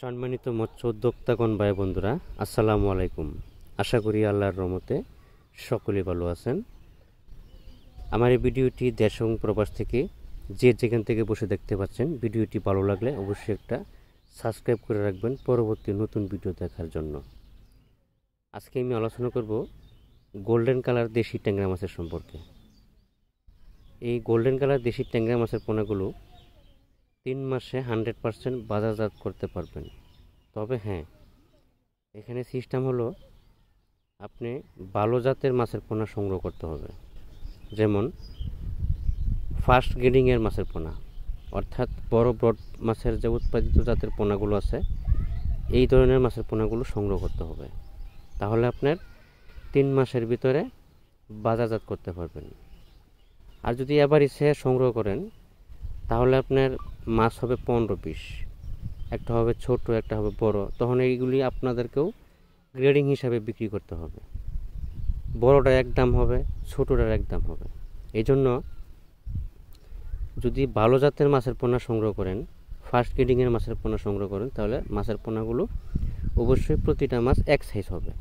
সম্মানিত মৎস্য উদ্যোক্তাগণ ভাই বন্ধুরা, আসসালামু আলাইকুম। আশা করি আল্লাহর রহমতে সকলেই ভালো আছেন। আমার এই ভিডিওটি দেশ এবং প্রবাস থেকে যে যেখান থেকে বসে দেখতে পাচ্ছেন, ভিডিওটি ভালো লাগলে অবশ্যই একটা সাবস্ক্রাইব করে রাখবেন পরবর্তী নতুন ভিডিও দেখার জন্য। আজকে আমি আলোচনা করব গোল্ডেন কালার দেশি ট্যাংরা মাছের সম্পর্কে। এই গোল্ডেন কালার দেশি ট্যাংরা মাছের পোনাগুলো 3 মাসে 100% বাজারজাত করতে পারবেন। তবে হ্যাঁ, এখানে সিস্টেম হলো আপনি ভালো জাতের মাছের পোনা সংগ্রহ করতে হবে। যেমন ফার্স্ট গ্রেডিংয়ের মাছের পোনা, অর্থাৎ বড় ব্রড মাছের যে উৎপাদিত জাতের পোনাগুলো আছে, এই ধরনের মাছের পোনাগুলো সংগ্রহ করতে হবে। তাহলে আপনার 3 মাসের ভিতরে বাজারজাত করতে পারবেন। আর যদি এভারেজে সংগ্রহ করেন তাহলে আপনার মাছ হবে 15-20, একটা হবে ছোট, একটা হবে বড়। তখন এইগুলি আপনাদেরকেও গ্রেডিং হিসাবে বিক্রি করতে হবে। বড়টার এক দাম হবে, ছোটটার এক দাম হবে। এই জন্য যদি ভালো জাতের মাছের পোনা সংগ্রহ করেন, ফার্স্ট গ্রেডিংয়ের মাছের পোনা সংগ্রহ করেন, তাহলে মাছের পোনাগুলো অবশ্যই প্রতিটা মাছ এক সাইজ হবে।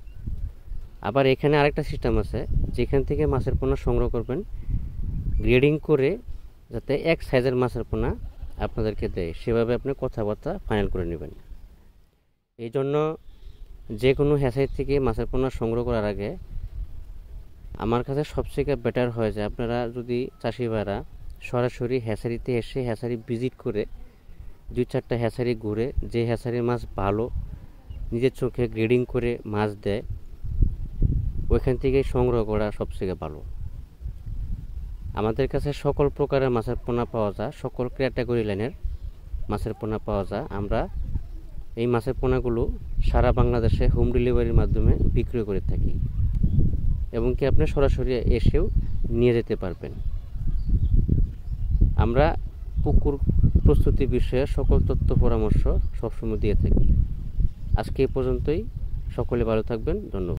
আবার এখানে আরেকটা সিস্টেম আছে, যেখান থেকে মাছের পোনা সংগ্রহ করবেন গ্রেডিং করে যাতে এক সাইজের মাছের পোনা আপনাদেরকে দেয়, সেভাবে আপনি কথাবার্তা ফাইনাল করে নেবেন। এই জন্য যে কোনো হ্যাচারি থেকে মাছের পোনা সংগ্রহ করার আগে আমার কাছে সবথেকে বেটার হয় যে আপনারা যদি চাষি ভাইরা সরাসরি হ্যাচারিতে এসে হ্যাচারি ভিজিট করে 2-4টা হ্যাচারি ঘুরে, যে হ্যাচারির মাছ ভালো নিজের চোখে গ্রেডিং করে মাছ দেয়, ওইখান থেকেই সংগ্রহ করা সবথেকে ভালো। আমাদের কাছে সকল প্রকারের মাছের পোনা পাওয়া যায়, সকল ক্যাটাগরি লাইনের মাছের পোনা পাওয়া যায়। আমরা এই মাছের পোনাগুলো সারা বাংলাদেশে হোম ডেলিভারির মাধ্যমে বিক্রি করে থাকি, এবং কি আপনি সরাসরি এসেও নিয়ে যেতে পারবেন। আমরা পুকুর প্রস্তুতি বিষয়ে সকল তথ্য পরামর্শ সবসময় দিয়ে থাকি। আজকে এই পর্যন্তই। সকলে ভালো থাকবেন। ধন্যবাদ।